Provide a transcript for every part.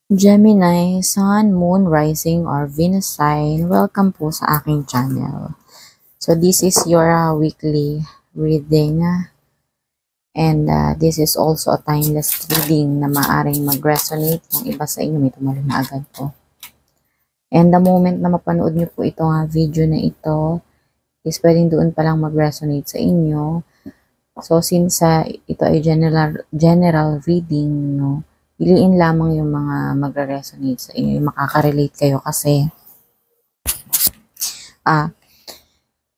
Gemini, Sun, Moon, Rising, or Venus sign, welcome po sa aking channel. So this is your weekly reading and this is also a timeless reading na maaring mag-resonate kung iba sa inyo may tumalo na agad po. And the moment na mapanood nyo po ito video na ito is pwedeng doon pa lang mag-resonate sa inyo. So since ito ay general reading, no, piliin lamang yung mga magre-resonate sa inyo, makaka-relate kayo kasi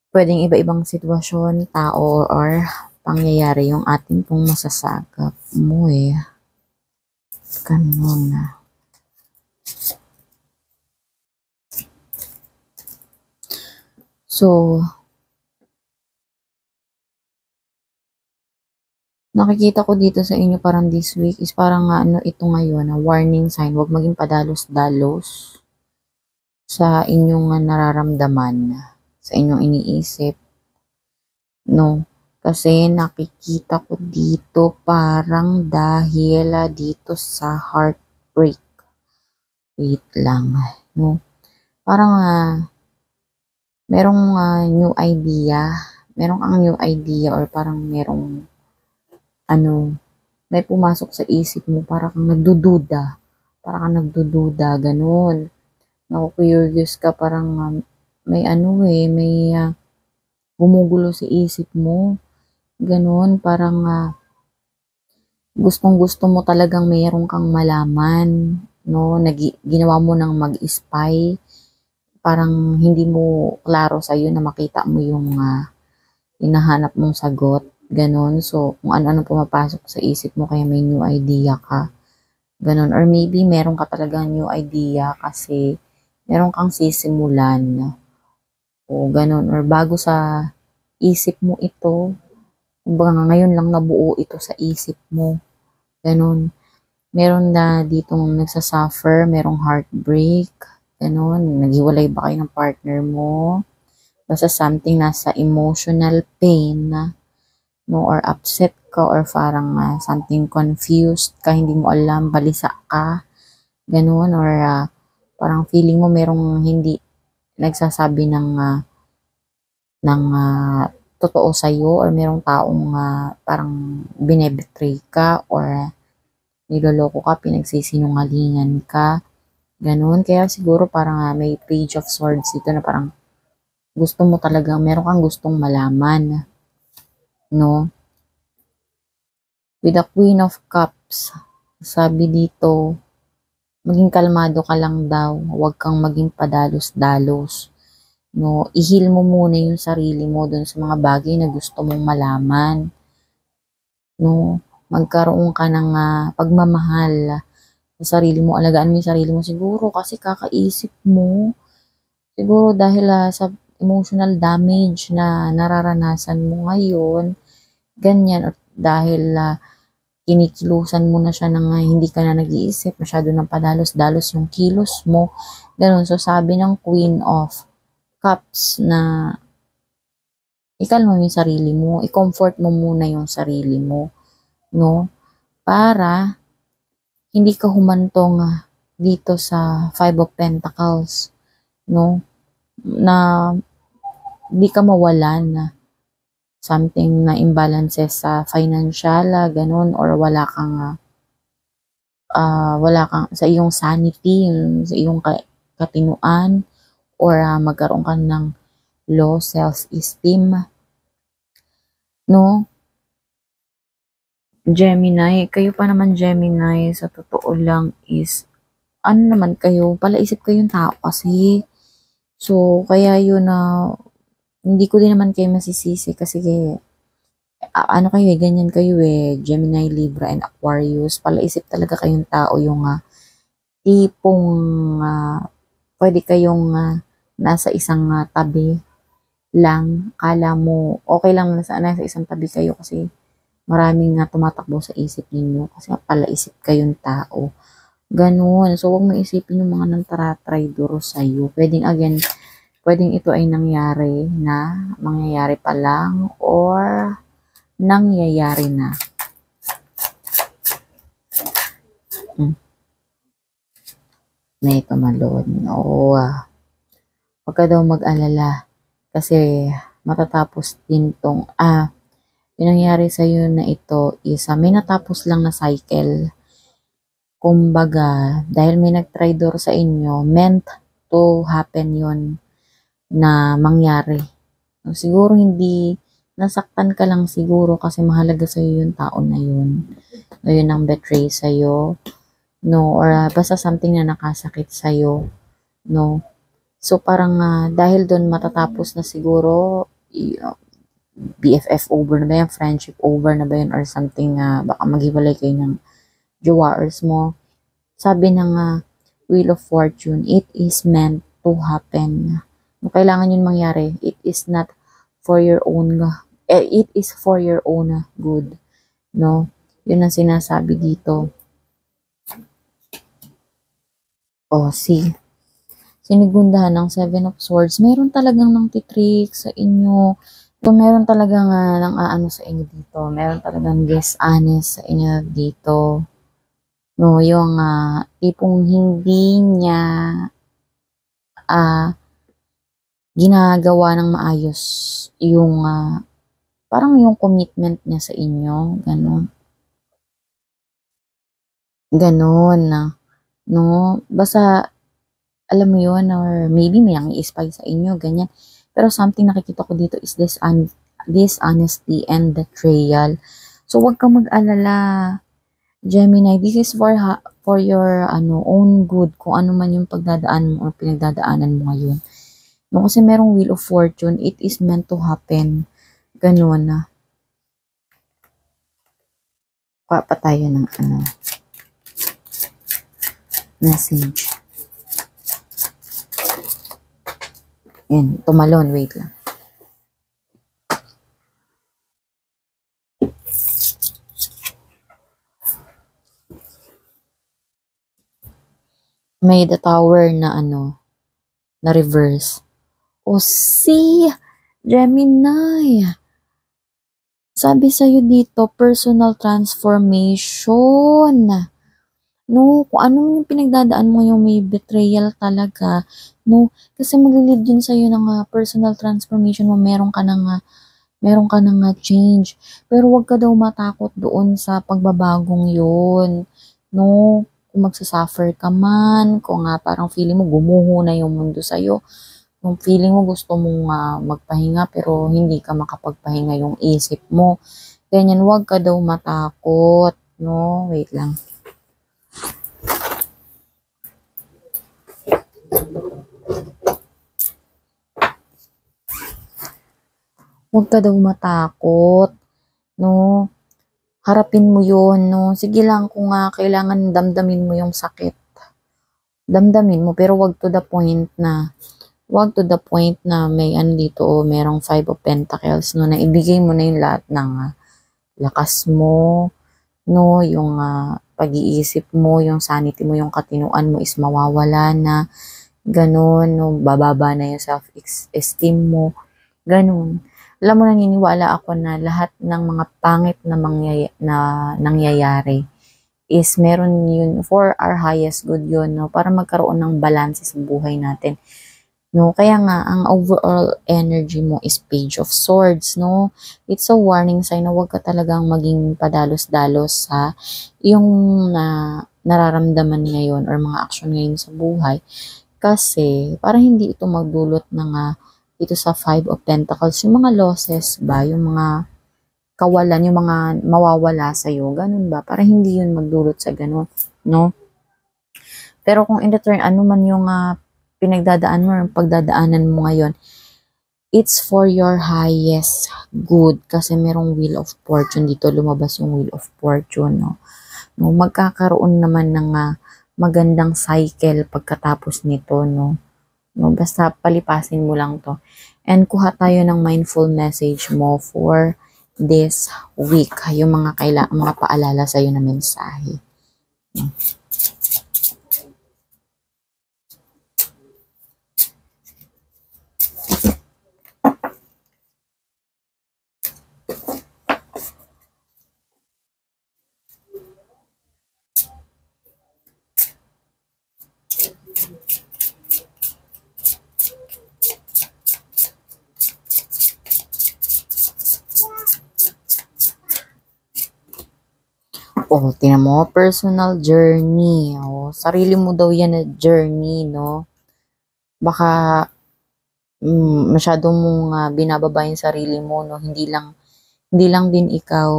pwedeng iba-ibang sitwasyon, tao, or pangyayari yung atin pong masasagap mo Ganun na. So, nakikita ko dito sa inyo parang this week is parang ito ngayon na warning sign, huwag maging padalos-dalos sa inyong nararamdaman, sa inyong iniisip, no? Kasi nakikita ko dito parang dahil dito sa heartbreak. Wait lang, no? Parang merong new idea, merong ang new idea or parang merong may pumasok sa isip mo, parang kang nagdududa, ganun. Naku-curious ka, parang may may gumugulo sa isip mo. Ganun, parang gustong-gusto mo talagang mayroon kang malaman, no? Ginawa mo ng mag-spy, parang hindi mo klaro sa'yo na makita mo yung hinahanap mong sagot, ganun. So, kung ano-ano pumapasok sa isip mo, kaya may new idea ka, ganun. Or maybe meron ka talagang new idea kasi meron kang sisimulan, o ganun. Or bago sa isip mo ito, kumbaga ngayon lang nabuo ito sa isip mo, ganun. Meron na ditong nagsasuffer, merong heartbreak, ganun. Naghiwalay ba kayo ng partner mo? Basta something nasa emotional pain, no? Or upset ka, or parang something confused ka, hindi mo alam, balisa ka, ganun. Or parang feeling mo merong hindi nagsasabi ng totoo sa'yo, or merong taong parang binebetray ka, or niloloko ka, pinagsisinungalingan ka, ganun. Kaya siguro parang may page of swords dito na parang gusto mo talaga, meron kang gustong malaman, no? With the Queen of Cups, sabi dito, maging kalmado ka lang daw, huwag kang maging padalos-dalos, no? I-heal mo muna yung sarili mo dun sa mga bagay na gusto mong malaman, no? Magkaroon ka ng pagmamahal sa sarili mo, alagaan mo yung sarili mo, siguro kasi kakaisip mo, siguro dahil sa emotional damage na nararanasan mo ngayon, ganyan, at dahil kinikilusan mo na siya ng hindi ka na nag-iisip, masyado ng padalos-dalos yung kilos mo, ganun. So sabi ng Queen of Cups na ikalma mo yung sarili mo, i-comfort mo muna yung sarili mo, no? Para hindi ka humantong dito sa Five of Pentacles, no? Na di ka mawalan something na imbalances sa financial, ganun, or wala kang sa iyong sanity, sa iyong katinuan, or magkaroon ka ng low self-esteem, no? Gemini, kayo pa naman Gemini, sa totoo lang is, naman kayo, palaisip kayong tao kasi. So, kaya yun hindi ko din naman kayo masisisi kasi kayo ganyan kayo Gemini, Libra, and Aquarius. Palaisip talaga kayong tao, yung tipong pwede kayong nasa isang tabi lang. Kala mo, okay lang nasa isang tabi kayo kasi maraming tumatakbo sa isip ninyo kasi palaisip kayong tao. Ganun. So, huwag mo isipin yung mga nang tara-traidor sa'yo. Pwedeng ito ay mangyayari pa lang, or nangyayari na. May tumalon. Oo, huwag ka daw mag-alala. Kasi matatapos din tong, yung nangyari sa'yo na ito is, may natapos lang na cycle. Kumbaga, dahil may nag-traitor sa inyo, meant to happen yon na mangyari. So, siguro hindi, nasaktan ka lang siguro kasi mahalaga sa'yo yung tao na yun. O yun ang betray sa'yo. No, or basta something na nakasakit sa'yo. No. So, parang dahil doon matatapos na siguro, BFF over na ba yan? Friendship over na ba yan? Or something, baka maghiwalay kayo ng jowaers mo. Sabi ng Wheel of Fortune, it is meant to happen. Kung kailangan yun mangyari, it is not for your own, it is for your own good. No? Yun ang sinasabi dito. See, sinigundahan ng Seven of Swords, meron talagang nang titrick sa inyo. So, meron talagang nang aano sa inyo dito. Meron talagang dishonest sa inyo dito. No, yung tipong hindi niya ginagawa ng maayos yung parang yung commitment niya sa inyo, ganon. Ganon no? Basta, alam mo yun, or maybe may nang-i-spy sa inyo, ganyan. Pero something nakikita ko dito is dishonesty and betrayal. So, wag kang mag-alala, Gemini. This is for your own good, kung ano man yung pagdadaan mo or pinagdadaanan mo ngayon. No, kasi merong Wheel of Fortune, it is meant to happen. Ganun na. Pa tayo ng message. Yan, tumalon, wait lang. May the Tower na na reverse. See, Gemini. Sabi sa'yo dito, personal transformation. No, kung ano yung pinagdadaan mo, yung may betrayal talaga. No, kasi maglilid yun sa'yo ng personal transformation mo. Meron ka ng change. Pero wag ka daw matakot doon sa pagbabagong yun. No, kung magsasuffer ka man, kung parang feeling mo gumuho na yung mundo sa'yo, kung feeling mo gusto mong magpahinga pero hindi ka makapagpahinga yung isip mo, ganyan, wag ka daw matakot. No, wait lang. Huwag ka daw matakot, no? Harapin mo yun, no? Sige lang kung kailangan damdamin mo yung sakit. Damdamin mo, pero wag to the point na may dito, merong 5 of Pentacles, no? Na ibigay mo na yung lahat ng lakas mo, no? Yung pag-iisip mo, yung sanity mo, yung katinuan mo is mawawala na. Ganon, no? Bababa na yung self-esteem mo. Ganon. Alam mo, naniniwala ako na lahat ng mga pangit na nangyayari is meron yun for our highest good yun, no? Para magkaroon ng balance sa buhay natin. No, kaya nga ang overall energy mo is Page of Swords, no? It's a warning sign na huwag ka talagang maging padalos-dalos sa yung nararamdaman ngayon or mga action ngayon sa buhay. Kasi para hindi ito magdulot ng ito sa 5 of Pentacles, yung mga losses ba, yung mga kawalan, yung mga mawawala sa'yo, ganun ba? Para hindi yun magdulot sa ganun, no? Pero kung in return, ano man yung pinagdadaan mo, yung pagdadaanan mo ngayon, it's for your highest good. Kasi merong Wheel of Fortune dito, lumabas yung Wheel of Fortune, no? No, magkakaroon naman ng magandang cycle pagkatapos nito, no? No, basta palipasin mo lang to. And kuha tayo ng mindful message mo for this week. Yung mga paalala sa'yo na mensahe. Oh, tinan mo, personal journey. Oh, sarili mo daw yan na journey, no? Baka masyadong mong binababa yung sarili mo, no? Hindi lang din ikaw,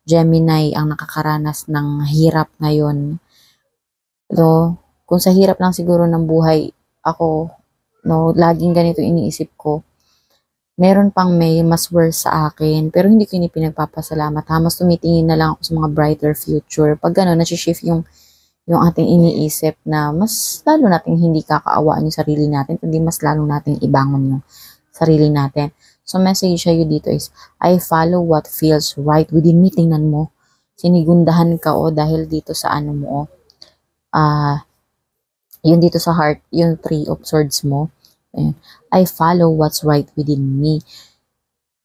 Gemini, ang nakakaranas ng hirap ngayon. So, kung sa hirap lang siguro ng buhay, ako, no, laging ganito iniisip ko. Meron pang may mas worse sa akin, pero hindi ko ini pinagpapasalamat. Mas tumitingin na lang ako sa mga brighter future. Pag gano'n, nasi-shift yung ating iniisip na mas lalo nating hindi kakaawaan yung sarili natin, kundi mas lalo nating ibangon yung sarili natin. So, message sa'yo dito is, I follow what feels right within me. Tingnan mo, sinigundahan ka dahil dito sa ano mo, yun dito sa heart, yung 3 of Swords mo. Ayan. I follow what's right within me.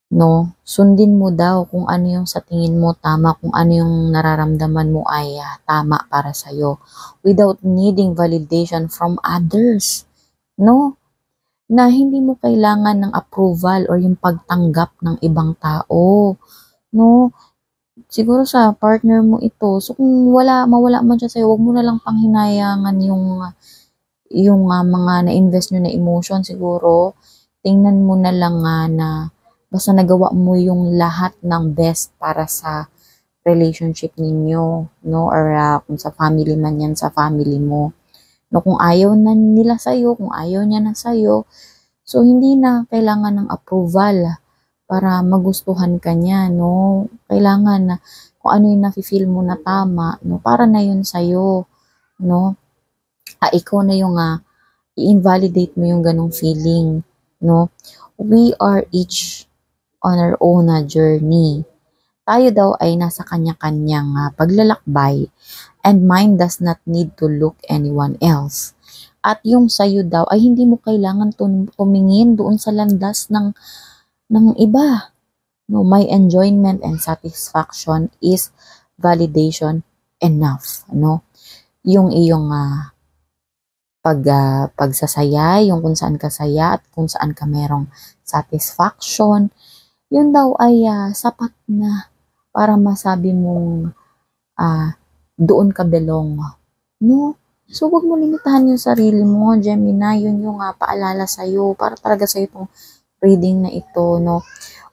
No, sundin mo daw kung ano yung sa tingin mo tama, kung ano yung nararamdaman mo ay tama para sa'yo. Without needing validation from others. No, na hindi mo kailangan ng approval or yung pagtanggap ng ibang tao. No, siguro sa partner mo ito. So kung mawala man siya sa'yo, wag mo na lang panghinayangan yung mga na-invest nyo na emotion siguro. Tingnan mo na lang na basta nagawa mo yung lahat ng best para sa relationship ninyo, no? Or kung sa family man yan, sa family mo. No, kung ayaw na nila sa'yo, kung ayaw niya na sa'yo, so hindi na kailangan ng approval para magustuhan ka niya, no? Kailangan na kung ano yung nafe-feel mo na tama, no? Para na yun sa'yo, no? Ikaw na yung i-invalidate mo yung ganong feeling, no? We are each on our own journey. Tayo daw ay nasa kanya-kanyang paglalakbay, and mine does not need to look anyone else. At yung sa'yo daw ay hindi mo kailangan tumingin doon sa landas ng iba. No, my enjoyment and satisfaction is validation enough, no? Yung iyong pagsasaya, yung kung saan ka saya at kung saan ka merong satisfaction, yun daw ay sapat na para masabi mong doon ka belong. No? So, wag mo limitahan yung sarili mo, Gemini. Yun yung paalala sa'yo. Para talaga sa'yo itong reading na ito, no?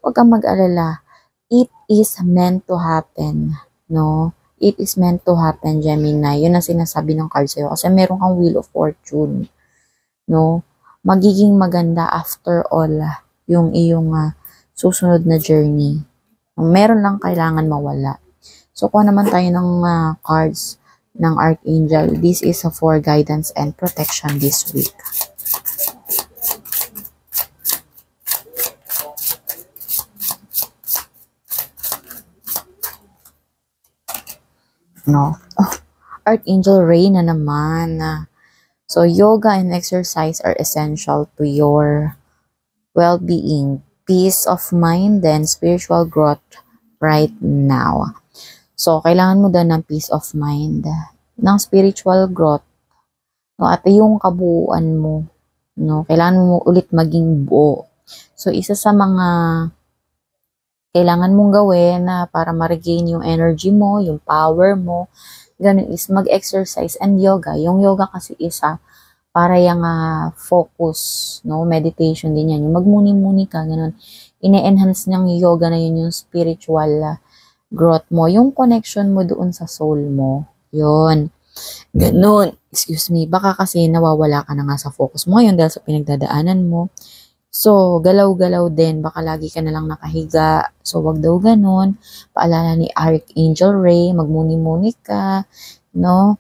Huwag kang mag-alala. It is meant to happen, no? It is meant to happen, Gemini. Yun ang sinasabi ng card sa'yo. Kasi meron kang Wheel of Fortune, no? Magiging maganda after all yung iyong susunod na journey. Meron lang kailangan mawala. So, kuha naman tayo ng cards ng Archangel. This is for guidance and protection this week. No? Oh, Archangel Ray na naman. So, yoga and exercise are essential to your well-being, peace of mind, and spiritual growth right now. So, kailangan mo daw ng peace of mind, ng spiritual growth, no? At yung kabuuan mo, no? Kailangan mo ulit maging buo. So, isa sa mga kailangan mong gawin para ma-regain yung energy mo, yung power mo, ganun is mag-exercise and yoga. Yung yoga kasi isa para yung focus, no? Meditation din yan. Yung magmuni-muni ka, ganun. Ine-enhance niyang yoga na yun yung spiritual growth mo, yung connection mo doon sa soul mo. Yun. Ganun. Excuse me. Baka kasi nawawala ka na nga sa focus mo ngayon dahil sa pinagdadaanan mo. So, galaw-galaw din. Baka lagi ka na lang nakahiga. So, wag daw ganun. Paalala ni Archangel Ray, magmuni-muni ka, no?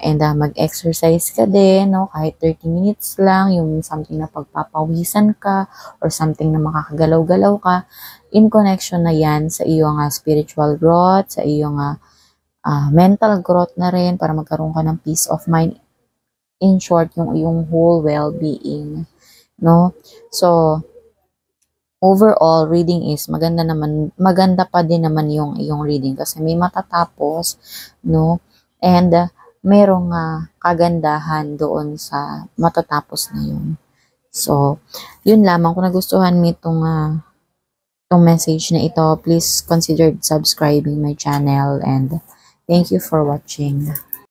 And mag-exercise ka din, no? Kahit 30 minutes lang, yung something na pagpapawisan ka or something na makakagalaw-galaw ka, in connection na yan sa iyong spiritual growth, sa iyong mental growth na rin para magkaroon ka ng peace of mind. In short, yung iyong whole well-being, no? So, overall, reading is maganda pa din naman yung iyong reading kasi may matatapos, no? And merong kagandahan doon sa matatapos na yun. So, yun lamang. Kung nagustuhan mo itong itong message na ito, please consider subscribing my channel and thank you for watching.